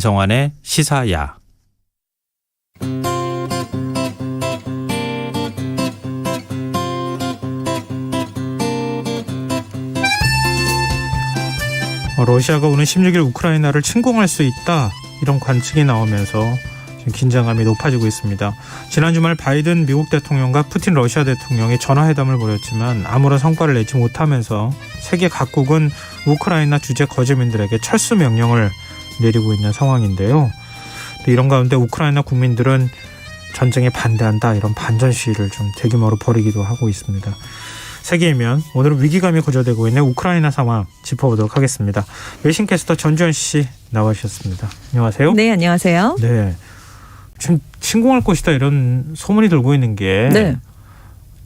진성환의 시사야. 러시아가 오는 16일 우크라이나를 침공할 수 있다, 이런 관측이 나오면서 지금 긴장감이 높아지고 있습니다. 지난 주말 바이든 미국 대통령과 푸틴 러시아 대통령이 전화회담을 벌였지만 아무런 성과를 내지 못하면서 세계 각국은 우크라이나 주재 거주민들에게 철수 명령을 내리고 있는 상황인데요. 이런 가운데 우크라이나 국민들은 전쟁에 반대한다, 이런 반전 시위를 좀 대규모로 벌이기도 하고 있습니다. 세계이면 오늘은 위기감이 고조되고 있는 우크라이나 상황 짚어보도록 하겠습니다. 외신캐스터 전주현 씨 나와주셨습니다. 안녕하세요. 네, 안녕하세요. 네, 지금 침공할 것이다, 이런 소문이 돌고 있는 게 네.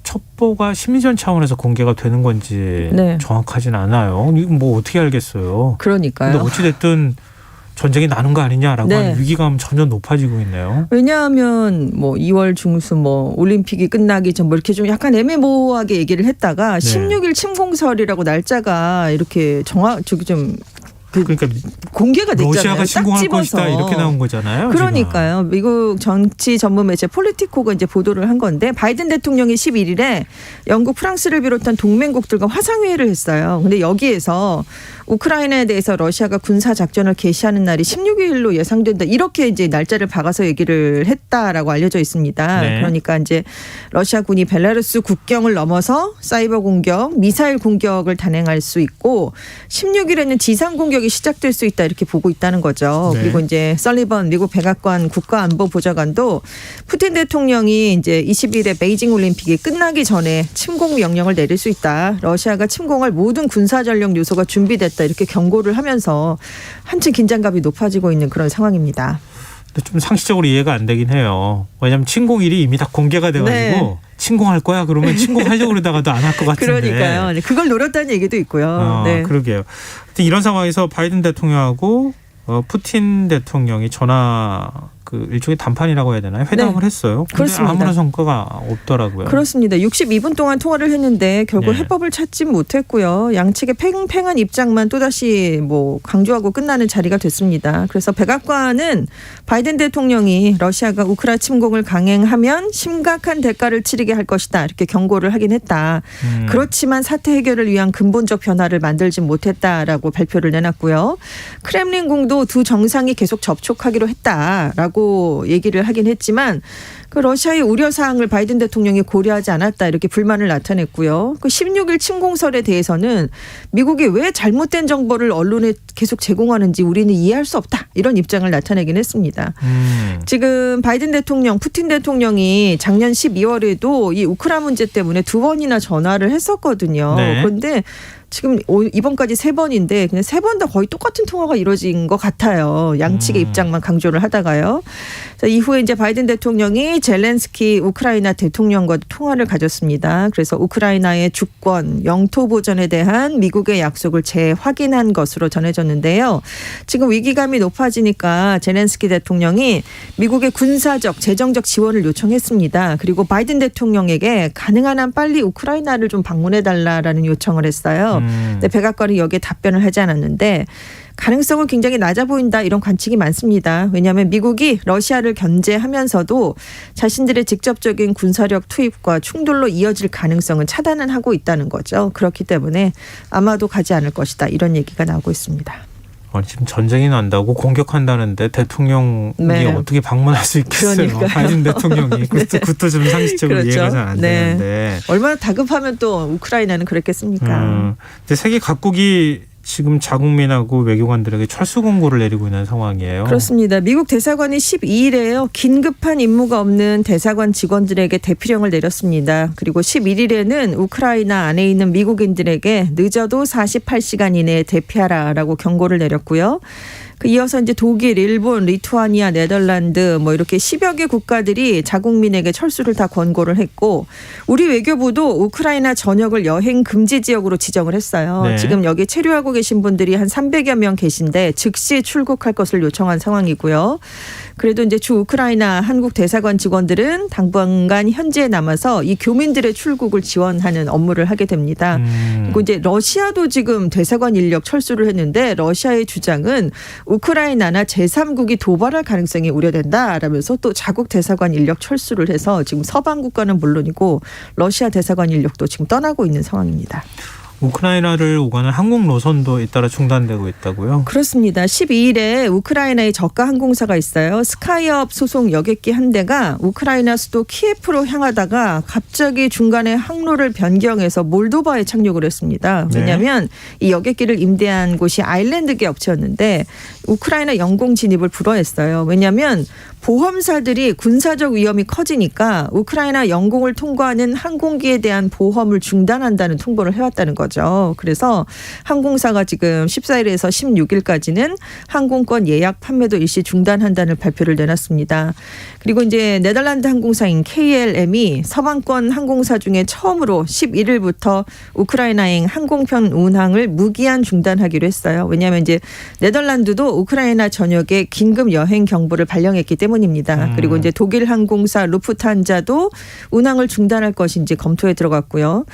첩보가 심리전 차원에서 공개가 되는 건지 네. 정확하진 않아요. 이거 뭐 어떻게 알겠어요. 그러니까요. 근데 어찌됐든 전쟁이 나는 거 아니냐라고 네. 하는 위기감 점점 높아지고 있네요. 왜냐하면 뭐 2월 중순 뭐 올림픽이 끝나기 전 뭐 이렇게 좀 약간 애매모호하게 얘기를 했다가 16일 침공설이라고 날짜가 이렇게 좀 그러니까 공개가 됐잖아요. 러시아가 침공할 딱 것이다, 이렇게 나온 거잖아요. 그러니까요. 지금. 미국 정치 전문 매체 폴리티코가 이제 보도를 한 건데, 바이든 대통령이 11일에 영국, 프랑스를 비롯한 동맹국들과 화상회의를 했어요. 근데 여기에서 우크라이나에 대해서 러시아가 군사 작전을 개시하는 날이 16일로 예상된다, 이렇게 이제 날짜를 박아서 얘기를 했다라고 알려져 있습니다. 네. 그러니까 이제 러시아 군이 벨라루스 국경을 넘어서 사이버 공격, 미사일 공격을 단행할 수 있고 16일에는 지상 공격이 시작될 수 있다, 이렇게 보고 있다는 거죠. 네. 그리고 이제 설리번 미국 백악관 국가안보보좌관도 푸틴 대통령이 이제 20일에 베이징 올림픽이 끝나기 전에 침공 명령을 내릴 수 있다, 러시아가 침공할 모든 군사 전력 요소가 준비됐다, 이렇게 경고를 하면서 한층 긴장감이 높아지고 있는 그런 상황입니다. 근데 좀 상식적으로 이해가 안 되긴 해요. 왜냐하면 침공일이 이미 다 공개가 돼가지고 네. 침공할 거야 그러면 침공하려고 그러다가도 안 할 것 같은데. 그러니까요. 그걸 노렸다는 얘기도 있고요. 네. 그러게요. 이런 상황에서 바이든 대통령하고 푸틴 대통령이 전화 일종의 담판이라고 해야 되나요? 회담을 네. 했어요. 근데 그렇습니다. 아무런 성과가 없더라고요. 그렇습니다. 62분 동안 통화를 했는데 결국 네. 해법을 찾지 못했고요. 양측의 팽팽한 입장만 또다시 뭐 강조하고 끝나는 자리가 됐습니다. 그래서 백악관은 바이든 대통령이 러시아가 우크라이나 침공을 강행하면 심각한 대가를 치르게 할 것이다, 이렇게 경고를 하긴 했다. 그렇지만 사태 해결을 위한 근본적 변화를 만들지 못했다라고 발표를 내놨고요. 크렘린궁도 두 정상이 계속 접촉하기로 했다라고 얘기를 하긴 했지만 그 러시아의 우려사항을 바이든 대통령이 고려하지 않았다, 이렇게 불만을 나타냈고요. 그 16일 침공설에 대해서는 미국이 왜 잘못된 정보를 언론에 계속 제공하는지 우리는 이해할 수 없다, 이런 입장을 나타내긴 했습니다. 지금 바이든 대통령, 푸틴 대통령이 작년 12월에도 이 우크라이나 문제 때문에 2번이나 전화를 했었거든요. 네. 그런데 지금 이번까지 3번인데 그냥 3번 다 거의 똑같은 통화가 이루어진 것 같아요. 양측의 입장만 강조를 하다가요. 자, 이후에 이제 바이든 대통령이 젤렌스키 우크라이나 대통령과 통화를 가졌습니다. 그래서 우크라이나의 주권, 영토 보전에 대한 미국의 약속을 재확인한 것으로 전해졌는데요. 지금 위기감이 높아지니까 젤렌스키 대통령이 미국의 군사적, 재정적 지원을 요청했습니다. 그리고 바이든 대통령에게 가능한 한 빨리 우크라이나를 좀 방문해달라는 요청을 했어요. 근데 백악관이 여기에 답변을 하지 않았는데 가능성은 굉장히 낮아 보인다, 이런 관측이 많습니다. 왜냐하면 미국이 러시아를 견제하면서도 자신들의 직접적인 군사력 투입과 충돌로 이어질 가능성은 차단은 하고 있다는 거죠. 그렇기 때문에 아마도 가지 않을 것이다, 이런 얘기가 나오고 있습니다. 지금 전쟁이 난다고 공격한다는데 대통령이 네. 어떻게 방문할 수 있겠어요? 그러니까요. 바이든 대통령이. 그것도 좀 상식적으로 그렇죠. 이해가 잘 안 네. 되는데. 얼마나 다급하면 또 우크라이나는 그랬겠습니까? 근데 세계 각국이 지금 자국민하고 외교관들에게 철수 공고를 내리고 있는 상황이에요. 그렇습니다. 미국 대사관이 12일에요. 긴급한 임무가 없는 대사관 직원들에게 대피령을 내렸습니다. 그리고 11일에는 우크라이나 안에 있는 미국인들에게 늦어도 48시간 이내에 대피하라라고 경고를 내렸고요. 이어서 이제 독일, 일본, 리투아니아, 네덜란드 뭐 이렇게 10여 개 국가들이 자국민에게 철수를 다 권고를 했고, 우리 외교부도 우크라이나 전역을 여행 금지 지역으로 지정을 했어요. 네. 지금 여기 체류하고 계신 분들이 한 300여 명 계신데 즉시 출국할 것을 요청한 상황이고요. 그래도 이제 주 우크라이나 한국 대사관 직원들은 당분간 현지에 남아서 이 교민들의 출국을 지원하는 업무를 하게 됩니다. 그리고 이제 러시아도 지금 대사관 인력 철수를 했는데 러시아의 주장은 우크라이나나 제3국이 도발할 가능성이 우려된다라면서 또 자국 대사관 인력 철수를 해서 지금 서방 국가는 물론이고 러시아 대사관 인력도 지금 떠나고 있는 상황입니다. 우크라이나를 오가는 항공 노선도 잇따라 중단되고 있다고요? 그렇습니다. 12일에 우크라이나의 저가 항공사가 있어요. 스카이업 소속 여객기 한 대가 우크라이나 수도 키예프로 향하다가 갑자기 중간에 항로를 변경해서 몰도바에 착륙을 했습니다. 왜냐하면 이 여객기를 임대한 곳이 아일랜드계 업체였는데 우크라이나 영공 진입을 불허했어요. 왜냐하면 보험사들이 군사적 위험이 커지니까 우크라이나 영공을 통과하는 항공기에 대한 보험을 중단한다는 통보를 해왔다는 거죠. 그래서 항공사가 지금 14일에서 16일까지는 항공권 예약 판매도 일시 중단한다는 발표를 내놨습니다. 그리고 이제 네덜란드 항공사인 KLM이 서방권 항공사 중에 처음으로 11일부터 우크라이나행 항공편 운항을 무기한 중단하기로 했어요. 왜냐하면 이제 네덜란드도 우크라이나 전역에 긴급 여행 경보를 발령했기 때문입니다. 그리고 이제 독일 항공사 루프트한자도 운항을 중단할 것인지 검토에 들어갔고요.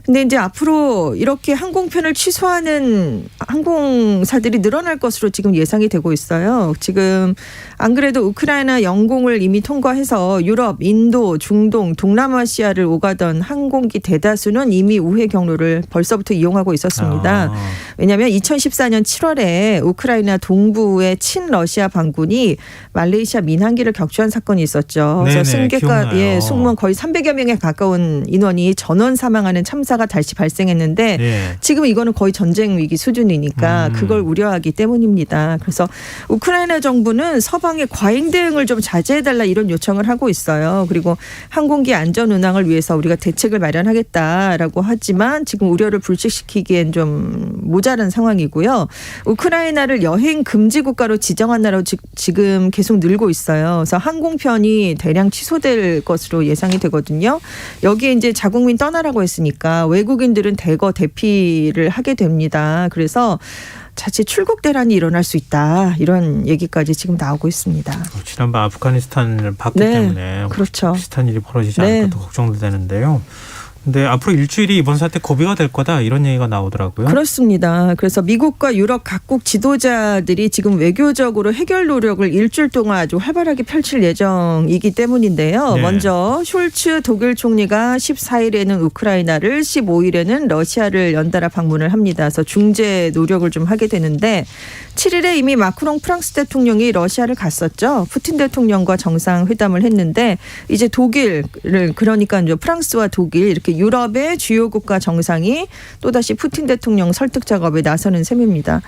근데 이제 앞으로 이렇게 항공편을 취소하는 항공사들이 늘어날 것으로 지금 예상이 되고 있어요. 지금 안 그래도 우크라이나 영공을 이미 통과해서 유럽, 인도, 중동, 동남아시아를 오가던 항공기 대다수는 이미 우회 경로를 벌써부터 이용하고 있었습니다. 왜냐하면 2014년 7월에 우크라이나 동부의 친러시아 반군이 말레이시아 민항기를 격추한 사건이 있었죠. 그래서 승객과 승무원 거의 300여 명에 가까운 인원이 전원 사망하는 참사가 다시 발생했는데 지금 이거는 거의 전쟁 위기 수준이니까 그걸 우려하기 때문입니다. 그래서 우크라이나 정부는 서방의 과잉 대응을 좀 자제해달라 이런 요청을 하고 있어요. 그리고 항공기 안전 운항을 위해서 우리가 대책을 마련하겠다라고 하지만 지금 우려를 불식시키기엔 좀 모자란 상황이고요. 우크라이나를 여행 금지 국가로 지정한 나라로 지금 계속 늘고 있어요. 그래서 항공편이 대량 취소될 것으로 예상이 되거든요. 여기에 이제 자국민 떠나라고 했으니까 외국인들은 대거 대피를 하게 됩니다. 그래서 자칫 출국 대란이 일어날 수 있다. 이런 얘기까지 지금 나오고 있습니다. 지난번 아프가니스탄을 봤기 때문에 그렇죠. 비슷한 일이 벌어지지 않을까 걱정도 되는데요. 근데 앞으로 일주일이 이번 사태 고비가 될 거다 이런 얘기가 나오더라고요. 그렇습니다. 그래서 미국과 유럽 각국 지도자들이 지금 외교적으로 해결 노력을 일주일 동안 아주 활발하게 펼칠 예정이기 때문인데요. 먼저 숄츠 독일 총리가 14일에는 우크라이나를 15일에는 러시아를 연달아 방문을 합니다. 그래서 중재 노력을 좀 하게 되는데 7일에 이미 마크롱 프랑스 대통령이 러시아를 갔었죠. 푸틴 대통령과 정상회담을 했는데 이제 독일을 그러니까 이제 프랑스와 독일 이렇게 유럽의 주요 국가 정상이 또다시 푸틴 대통령 설득 작업에 나서는 셈입니다.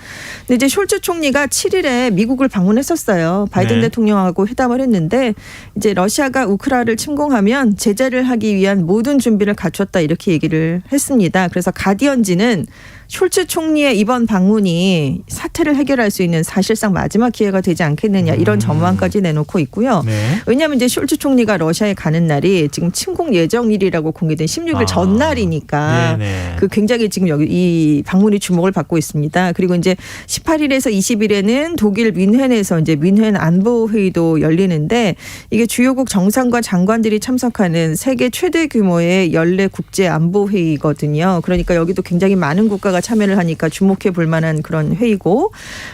근데 이제 숄츠 총리가 7일에 미국을 방문했었어요. 바이든 대통령하고 회담을 했는데 이제 러시아가 우크라이나를 침공하면 제재를 하기 위한 모든 준비를 갖췄다 이렇게 얘기를 했습니다. 그래서 가디언지는 숄츠 총리의 이번 방문이 사태를 해결할 수 있는 사실상 마지막 기회가 되지 않겠느냐 이런 전망까지 내놓고 있고요. 왜냐하면 이제 숄츠 총리가 러시아에 가는 날이 지금 침공 예정일이라고 공개된 16일 전날이니까 그 굉장히 지금 여기 이 방문이 주목을 받고 있습니다. 그리고 이제 18일에서 20일에는 독일 뮌헨에서 이제 뮌헨 안보 회의도 열리는데 이게 주요국 정상과 장관들이 참석하는 세계 최대 규모의 연례 국제 안보 회의거든요. 그러니까 여기도 굉장히 많은 국가가 참여를 하니까 주목해 볼 만한 그런 회의고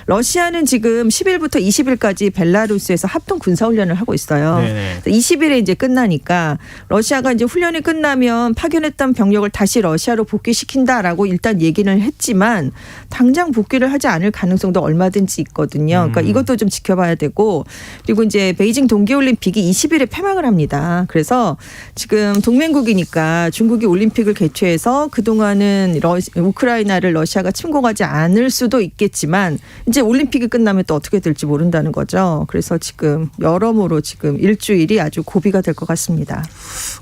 러시아는 지금 10일부터 20일까지 벨라루스에서 합동 군사훈련을 하고 있어요. 20일에 이제 끝나니까 러시아가 이제 훈련이 끝나면 파견했던 병력을 다시 러시아로 복귀시킨다라고 일단 얘기는 했지만 당장 복귀를 하지 않을 가능성도 얼마든지 있거든요. 그러니까 이것도 좀 지켜봐야 되고 그리고 이제 베이징 동계올림픽이 20일에 폐막을 합니다. 그래서 지금 동맹국이니까 중국이 올림픽을 개최해서 그동안은 우크라이나를 러시아가 침공하지 않을 수도 있겠지만 이제 올림픽이 끝나면 또 어떻게 될지 모른다는 거죠. 그래서 지금 여러모로 지금 일주일이 아주 고비가 될 것 같습니다.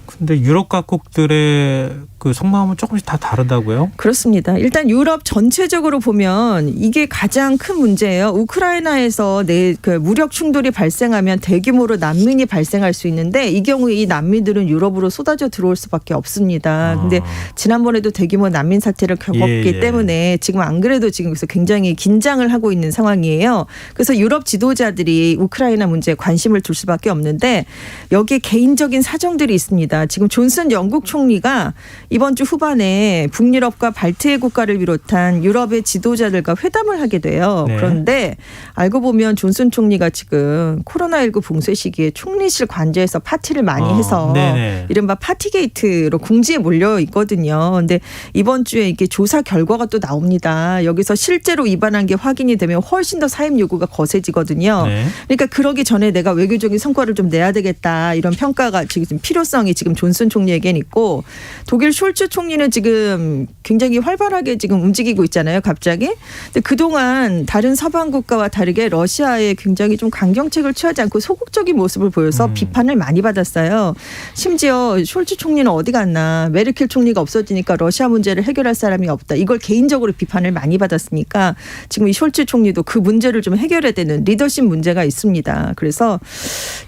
근데 유럽 각국들의 그 속마음은 조금씩 다 다르다고요? 그렇습니다. 일단 유럽 전체적으로 보면 이게 가장 큰 문제예요. 우크라이나에서 그 무력 충돌이 발생하면 대규모로 난민이 발생할 수 있는데 이 경우에 이 난민들은 유럽으로 쏟아져 들어올 수밖에 없습니다. 근데 지난번에도 대규모 난민 사태를 겪었기 때문에 지금 안 그래도 지금 그래서 굉장히 긴장을 하고 있는 상황이에요. 그래서 유럽 지도자들이 우크라이나 문제에 관심을 둘 수밖에 없는데 여기에 개인적인 사정들이 있습니다. 지금 존슨 영국 총리가 이번 주 후반에 북유럽과 발트해 국가를 비롯한 유럽의 지도자들과 회담을 하게 돼요. 네. 그런데 알고 보면 존슨 총리가 지금 코로나19 봉쇄 시기에 총리실 관저에서 파티를 많이 해서 네네. 이른바 파티게이트로 궁지에 몰려 있거든요. 근데 이번 주에 이게 조사 결과가 또 나옵니다. 여기서 실제로 위반한 게 확인이 되면 훨씬 더 사임 요구가 거세지거든요. 네. 그러니까 그러기 전에 내가 외교적인 성과를 좀 내야 되겠다 이런 평가가 지금 필요성이 지금 존슨 총리에겐 있고 독일 숄츠 총리는 지금 굉장히 활발하게 지금 움직이고 있잖아요. 갑자기. 근데 그동안 다른 서방 국가와 다르게 러시아에 굉장히 좀 강경책을 취하지 않고 소극적인 모습을 보여서 비판을 많이 받았어요. 심지어 숄츠 총리는 어디 갔나. 메르켈 총리가 없어지니까 러시아 문제를 해결할 사람이 없다. 이걸 개인적으로 비판을 많이 받았으니까 지금 이 숄츠 총리도 그 문제를 좀 해결해야 되는 리더십 문제가 있습니다. 그래서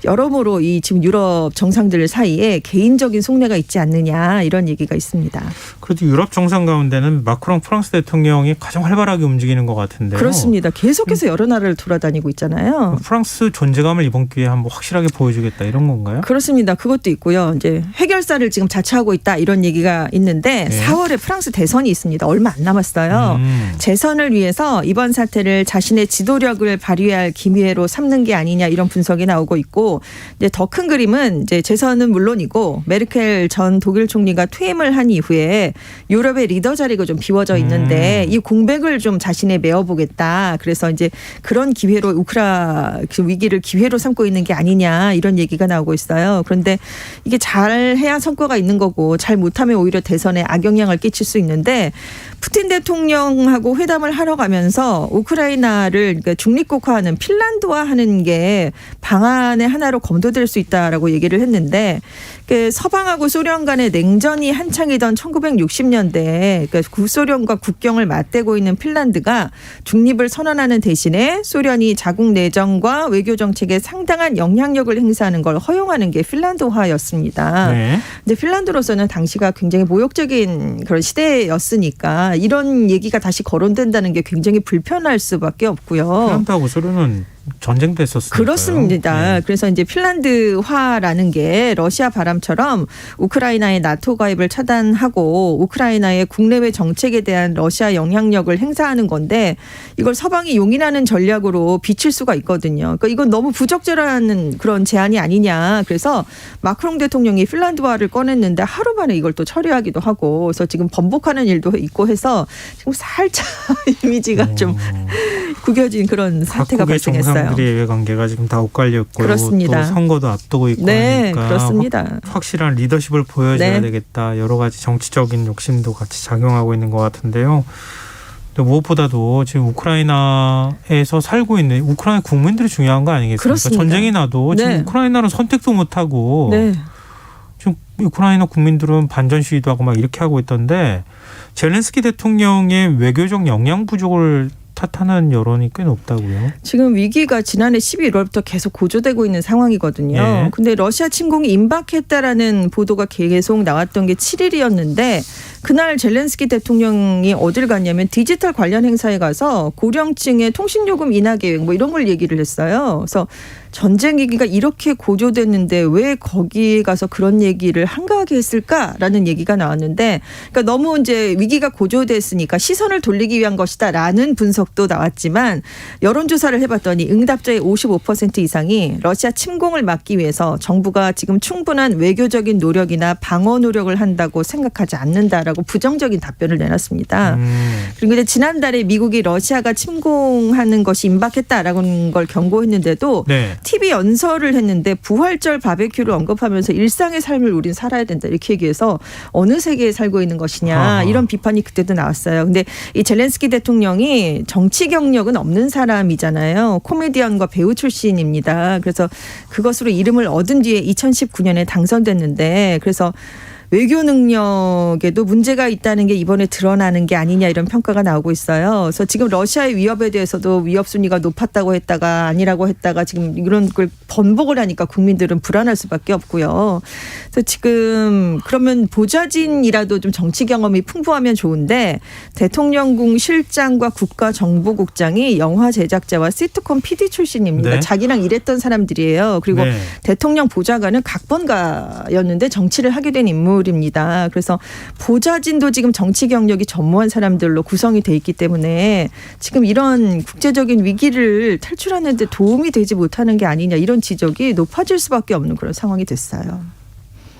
여러모로 이 지금 유럽 정상들 사이에 개인적인 속내가 있지 않느냐 이런 얘기가 있습니다. 그래도 유럽 정상 가운데는 마크롱 프랑스 대통령이 가장 활발하게 움직이는 것 같은데요. 그렇습니다. 계속해서 여러 나라를 돌아다니고 있잖아요. 프랑스 존재감을 이번 기회에 한번 확실하게 보여주겠다 이런 건가요? 그렇습니다. 그것도 있고요. 이제 해결사를 지금 자처하고 있다 이런 얘기가 있는데 네. 4월에 프랑스 대선이 있습니다. 얼마 안 남았어요. 재선을 위해서 이번 사태를 자신의 지도력을 발휘해야 할 기회로 삼는 게 아니냐 이런 분석이 나오고 있고 이제 더 큰 그림은 이제 재선은 물론이고 메르켈 전 독일 총리가 퇴임을 한 이후에 유럽의 리더 자리가 좀 비워져 있는데 이 공백을 좀 자신에 메워보겠다. 그래서 이제 그런 기회로 우크라 위기를 기회로 삼고 있는 게 아니냐 이런 얘기가 나오고 있어요. 그런데 이게 잘해야 성과가 있는 거고 잘 못하면 오히려 대선에 악영향을 끼칠 수 있는데 푸틴 대통령하고 회담을 하러 가면서 우크라이나를 그러니까 중립국화하는 핀란드화하는 게 방안의 하나로 검토될 수 있다라고 얘기를 했는데 서방하고 소련 간의 냉전이 한창이던 1960년대 그러니까 구소련과 국경을 맞대고 있는 핀란드가 중립을 선언하는 대신에 소련이 자국 내정과 외교 정책에 상당한 영향력을 행사하는 걸 허용하는 게 핀란드화였습니다. 네. 근데 핀란드로서는 당시가 굉장히 모욕적인 그런 시대였으니까 이런 얘기가 다시 거론된다는 게 굉장히 불편할 수밖에 없고요. 핀란드하고 소련은 전쟁도 했었으니까요. 그렇습니다. 네. 그래서 이제 핀란드화라는 게 러시아 바람처럼 우크라이나의 나토 가입을 차단하고 우크라이나의 국내외 정책에 대한 러시아 영향력을 행사하는 건데 이걸 서방이 용인하는 전략으로 비칠 수가 있거든요. 그러니까 이건 너무 부적절한 그런 제안이 아니냐. 그래서 마크롱 대통령이 핀란드화를 꺼냈는데 하루 만에 이걸 또 처리하기도 하고 그래서 지금 번복하는 일도 있고 해서 지금 살짝 이미지가 좀 구겨진 그런 사태가 발생했어요. 정상들의 예외 관계가 지금 다 엇갈려 있고요. 그렇습니다. 또 선거도 앞두고 있고 네, 하니까 그렇습니다. 확실한 리더십을 보여줘야 네. 되겠다. 여러 가지 정치적인 욕심도 같이 작용하고 있는 것 같은데요. 근데 무엇보다도 지금 우크라이나에서 살고 있는 우크라이나 국민들이 중요한 거 아니겠습니까? 그렇습니다. 전쟁이 나도 지금 네. 우크라이나는 선택도 못하고 네. 지금 우크라이나 국민들은 반전 시위도 하고 막 이렇게 하고 있던데 젤렌스키 대통령의 외교적 역량 부족을 탓하는 여론이 꽤 높다고요. 지금 위기가 지난해 11월부터 계속 고조되고 있는 상황이거든요. 예. 근데 러시아 침공이 임박했다라는 보도가 계속 나왔던 게 7일이었는데 그날 젤렌스키 대통령이 어딜 갔냐면 디지털 관련 행사에 가서 고령층의 통신요금 인하 계획 뭐 이런 걸 얘기를 했어요. 그래서 전쟁 위기가 이렇게 고조됐는데 왜 거기에 가서 그런 얘기를 한가하게 했을까라는 얘기가 나왔는데 그러니까 너무 이제 위기가 고조됐으니까 시선을 돌리기 위한 것이다라는 분석도 나왔지만 여론조사를 해봤더니 응답자의 55% 이상이 러시아 침공을 막기 위해서 정부가 지금 충분한 외교적인 노력이나 방어 노력을 한다고 생각하지 않는다라고 부정적인 답변을 내놨습니다. 그리고 이제 지난달에 미국이 러시아가 침공하는 것이 임박했다라는 걸 경고했는데도 네. TV 연설을 했는데 부활절 바베큐를 언급하면서 일상의 삶을 우린 살아야 된다 이렇게 얘기해서 어느 세계에 살고 있는 것이냐 아하. 이런 비판이 그때도 나왔어요. 근데 이 젤렌스키 대통령이 정치 경력은 없는 사람이잖아요. 코미디언과 배우 출신입니다. 그래서 그것으로 이름을 얻은 뒤에 2019년에 당선됐는데 그래서 외교 능력에도 문제가 있다는 게 이번에 드러나는 게 아니냐 이런 평가가 나오고 있어요. 그래서 지금 러시아의 위협에 대해서도 위협 순위가 높았다고 했다가 아니라고 했다가 지금 이런 걸 번복을 하니까 국민들은 불안할 수밖에 없고요. 그래서 지금 그러면 보좌진이라도 좀 정치 경험이 풍부하면 좋은데 대통령궁 실장과 국가정보국장이 영화 제작자와 시트콤 PD 출신입니다. 네. 자기랑 일했던 사람들이에요. 그리고 네. 대통령 보좌관은 각본가였는데 정치를 하게 된 인물. 인물입니다. 그래서 보좌진도 지금 정치 경력이 전무한 사람들로 구성이 돼 있기 때문에 지금 이런 국제적인 위기를 탈출하는 데 도움이 되지 못하는 게 아니냐 이런 지적이 높아질 수밖에 없는 그런 상황이 됐어요.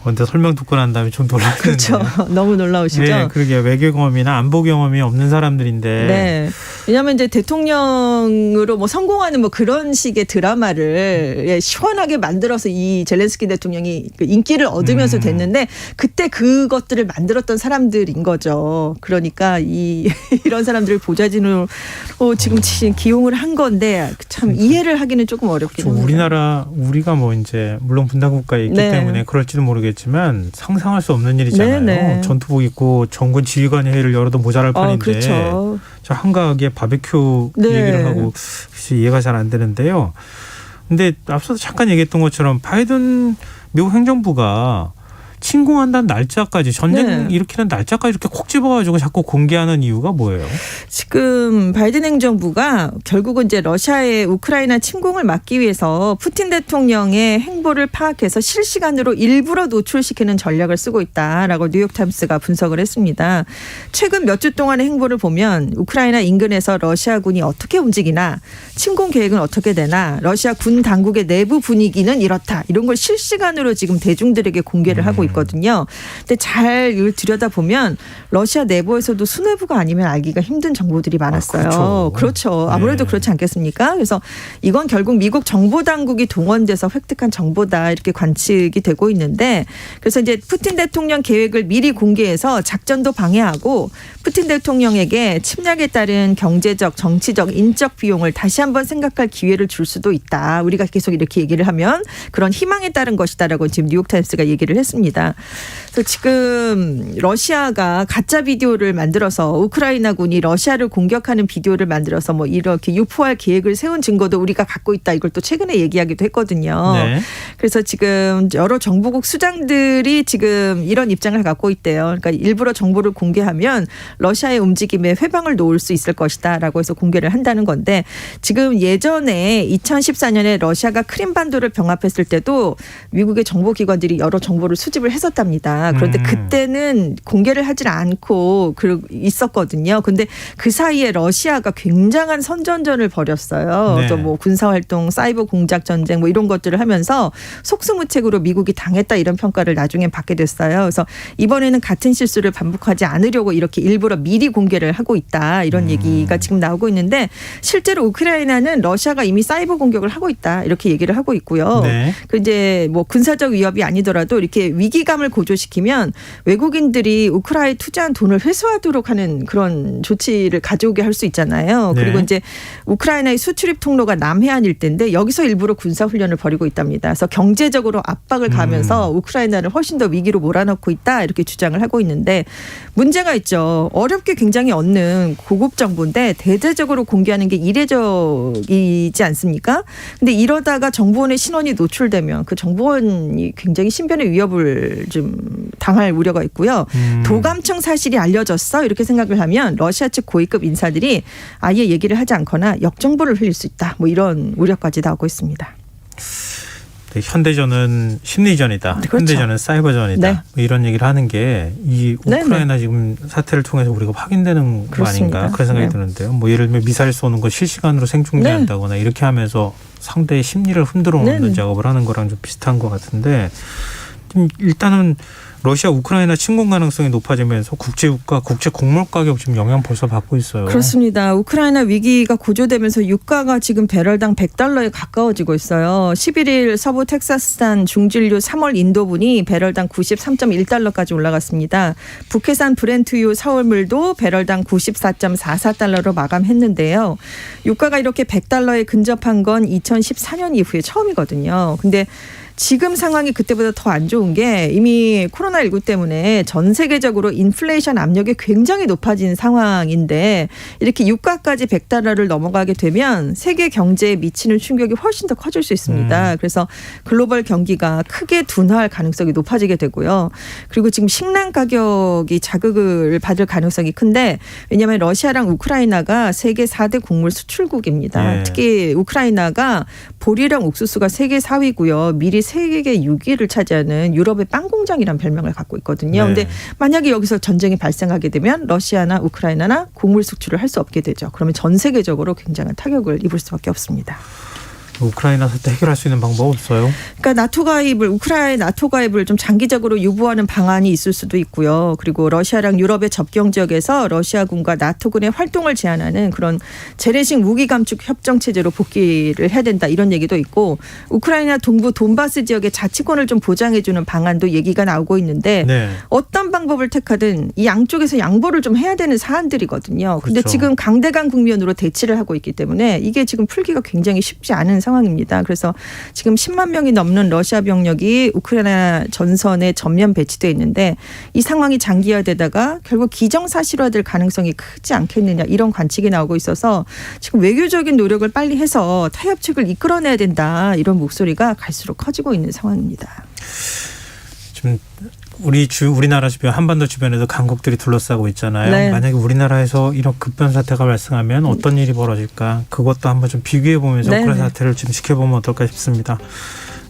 근데 설명 듣고 난 다음에 좀 놀랐는데. 그렇죠. 너무 놀라우시죠? 네, 그러게 외교 경험이나 안보 경험이 없는 사람들인데. 네. 왜냐하면 이제 대통령으로 뭐 성공하는 뭐 그런 식의 드라마를 시원하게 만들어서 이 젤렌스키 대통령이 인기를 얻으면서 됐는데 그때 그것들을 만들었던 사람들인 거죠. 그러니까 이런 사람들을 보좌진으로 지금 기용을 한 건데 참 이해를 하기는 조금 어렵긴 합니다. 우리가 뭐 이제 물론 분단 국가에 있기 네. 때문에 그럴지도 모르겠지만 상상할 수 없는 일이잖아요. 네네. 전투복 입고 정군 지휘관 회의를 열어도 모자랄 판인데 그렇죠. 저 한가하게 바베큐 네. 얘기를 하고 이해가 잘 안 되는데요. 근데 앞서도 잠깐 얘기했던 것처럼 바이든 미국 행정부가 침공한다는 날짜까지 전쟁 네. 일으키는 날짜까지 이렇게 콕 집어가지고 자꾸 공개하는 이유가 뭐예요? 지금 바이든 행정부가 결국은 이제 러시아의 우크라이나 침공을 막기 위해서 푸틴 대통령의 행보를 파악해서 실시간으로 일부러 노출시키는 전략을 쓰고 있다라고 뉴욕타임스가 분석을 했습니다. 최근 몇 주 동안의 행보를 보면 우크라이나 인근에서 러시아군이 어떻게 움직이나 침공 계획은 어떻게 되나 러시아 군 당국의 내부 분위기는 이렇다. 이런 걸 실시간으로 지금 대중들에게 공개를 하고 있거든요. 근데 잘 들여다보면 러시아 내부에서도 수뇌부가 아니면 알기가 힘든 정보들이 많았어요. 그렇죠. 아무래도 네. 그렇지 않겠습니까? 그래서 이건 결국 미국 정보당국이 동원돼서 획득한 정보다 이렇게 관측이 되고 있는데 그래서 이제 푸틴 대통령 계획을 미리 공개해서 작전도 방해하고 푸틴 대통령에게 침략에 따른 경제적, 정치적, 인적 비용을 다시 한번 생각할 기회를 줄 수도 있다. 우리가 계속 이렇게 얘기를 하면 그런 희망에 따른 것이다라고 지금 뉴욕타임스가 얘기를 했습니다. 그래서 지금 러시아가 가짜 비디오를 만들어서 우크라이나군이 러시아를 공격하는 비디오를 만들어서 뭐 이렇게 유포할 계획을 세운 증거도 우리가 갖고 있다. 이걸 또 최근에 얘기하기도 했거든요. 네. 그래서 지금 여러 정보국 수장들이 지금 이런 입장을 갖고 있대요. 그러니까 일부러 정보를 공개하면 러시아의 움직임에 회방을 놓을 수 있을 것이다라고 해서 공개를 한다는 건데 지금 예전에 2014년에 러시아가 크림반도를 병합했을 때도 미국의 정보기관들이 여러 정보를 수집을 했었답니다. 그런데 그때는 공개를 하질 않고 있었거든요. 근데 그 사이에 러시아가 굉장한 선전전을 벌였어요. 네. 그래서 뭐 군사활동, 사이버 공작 전쟁 뭐 이런 것들을 하면서 속수무책으로 미국이 당했다 이런 평가를 나중에 받게 됐어요. 그래서 이번에는 같은 실수를 반복하지 않으려고 이렇게 일부러 미리 공개를 하고 있다 이런 얘기가 지금 나오고 있는데 실제로 우크라이나는 러시아가 이미 사이버 공격을 하고 있다 이렇게 얘기를 하고 있고요. 네. 그 이제 뭐 군사적 위협이 아니더라도 이렇게 위기감을 고조시키면 외국인들이 우크라이나에 투자한 돈을 회수하도록 하는 그런 조치를 가져오게 할 수 있잖아요. 네. 그리고 이제 우크라이나의 수출입 통로가 남해안 일대인데 여기서 일부러 군사훈련을 벌이고 있답니다. 그래서 경제적으로 압박을 가하면서 우크라이나를 훨씬 더 위기로 몰아넣고 있다 이렇게 주장을 하고 있는데 문제가 있죠. 어렵게 굉장히 얻는 고급 정보인데 대대적으로 공개하는 게 이례적이지 않습니까? 근데 이러다가 정보원의 신원이 노출되면 그 정보원이 굉장히 신변의 위협을 좀 당할 우려가 있고요. 도감청 사실이 알려졌어 이렇게 생각을 하면 러시아 측 고위급 인사들이 아예 얘기를 하지 않거나 역정보를 흘릴 수 있다. 뭐 이런 우려까지 나오고 있습니다. 네, 현대전은 심리전이다. 그렇죠. 현대전은 사이버전이다. 네. 뭐 이런 얘기를 하는 게 이 우크라이나 네네. 지금 사태를 통해서 우리가 확인되는 거 그렇습니다. 아닌가 그런 생각이 네. 드는데요. 뭐 예를 들면 미사일 쏘는 거 실시간으로 생중계한다거나 이렇게 하면서 상대의 심리를 흔들어 놓는 네네. 작업을 하는 거랑 좀 비슷한 것 같은데 좀 일단은 러시아 우크라이나 침공 가능성이 높아지면서 국제유가, 국제 곡물 가격 지금 영향 벌써 받고 있어요. 그렇습니다. 우크라이나 위기가 고조되면서 유가가 지금 배럴당 $100에 가까워지고 있어요. 11일 서부 텍사스산 중진류 3월 인도분이 배럴당 $93.1까지 올라갔습니다. 북해산 브렌트유 서울물도 배럴당 $94.44로 마감했는데요. 유가가 이렇게 $100에 근접한 건 2014년 이후에 처음이거든요. 근데 지금 상황이 그때보다 더 안 좋은 게 이미 코로나19 때문에 전 세계적으로 인플레이션 압력이 굉장히 높아진 상황인데 이렇게 유가까지 $100를 넘어가게 되면 세계 경제에 미치는 충격이 훨씬 더 커질 수 있습니다. 그래서 글로벌 경기가 크게 둔화할 가능성이 높아지게 되고요. 그리고 지금 식량 가격이 자극을 받을 가능성이 큰데 왜냐하면 러시아랑 우크라이나가 세계 4대 곡물 수출국입니다. 네. 특히 우크라이나가 보리랑 옥수수가 세계 4위고요. 미리 세계 6위를 차지하는 유럽의 빵 공장이라는 별명을 갖고 있거든요. 네. 근데 만약에 여기서 전쟁이 발생하게 되면 러시아나 우크라이나나 곡물 수출을 할 수 없게 되죠. 그러면 전 세계적으로 굉장한 타격을 입을 수밖에 없습니다. 우크라이나 사태 해결할 수 있는 방법 없어요? 그러니까 우크라이나 나토 가입을 좀 장기적으로 유보하는 방안이 있을 수도 있고요. 그리고 러시아랑 유럽의 접경 지역에서 러시아군과 나토군의 활동을 제한하는 그런 재래식 무기 감축 협정 체제로 복귀를 해야 된다 이런 얘기도 있고 우크라이나 동부 돈바스 지역의 자치권을 좀 보장해 주는 방안도 얘기가 나오고 있는데 네. 어떤 방법을 택하든 이 양쪽에서 양보를 좀 해야 되는 사안들이거든요. 근데 그렇죠. 지금 강대강 국면으로 대치를 하고 있기 때문에 이게 지금 풀기가 굉장히 쉽지 않은 상황입니다. 그래서 지금 10만 명이 넘는 러시아 병력이 우크라이나 전선에 전면 배치되어 있는데 이 상황이 장기화되다가 결국 기정사실화될 가능성이 크지 않겠느냐 이런 관측이 나오고 있어서 지금 외교적인 노력을 빨리 해서 타협책을 이끌어내야 된다 이런 목소리가 갈수록 커지고 있는 상황입니다. 지금 우리나라 주변 한반도 주변에도 강국들이 둘러싸고 있잖아요. 네. 만약에 우리나라에서 이런 급변 사태가 발생하면 어떤 일이 벌어질까? 그것도 한번 좀 비교해 보면서 네. 우크라이나 사태를 좀 지켜보면 어떨까 싶습니다.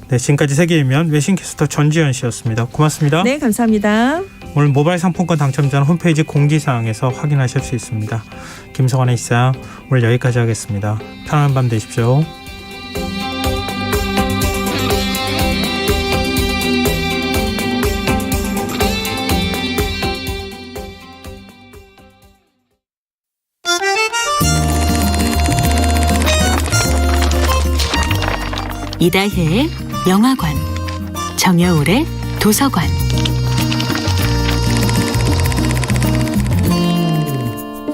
네, 지금까지 세계일면 외신캐스터 전지현 씨였습니다. 고맙습니다. 네, 감사합니다. 오늘 모바일 상품권 당첨자는 홈페이지 공지사항에서 확인하실 수 있습니다. 김성환의 시사 오늘 여기까지 하겠습니다. 편안한 밤 되십시오. 이다혜의 영화관, 정여울의 도서관.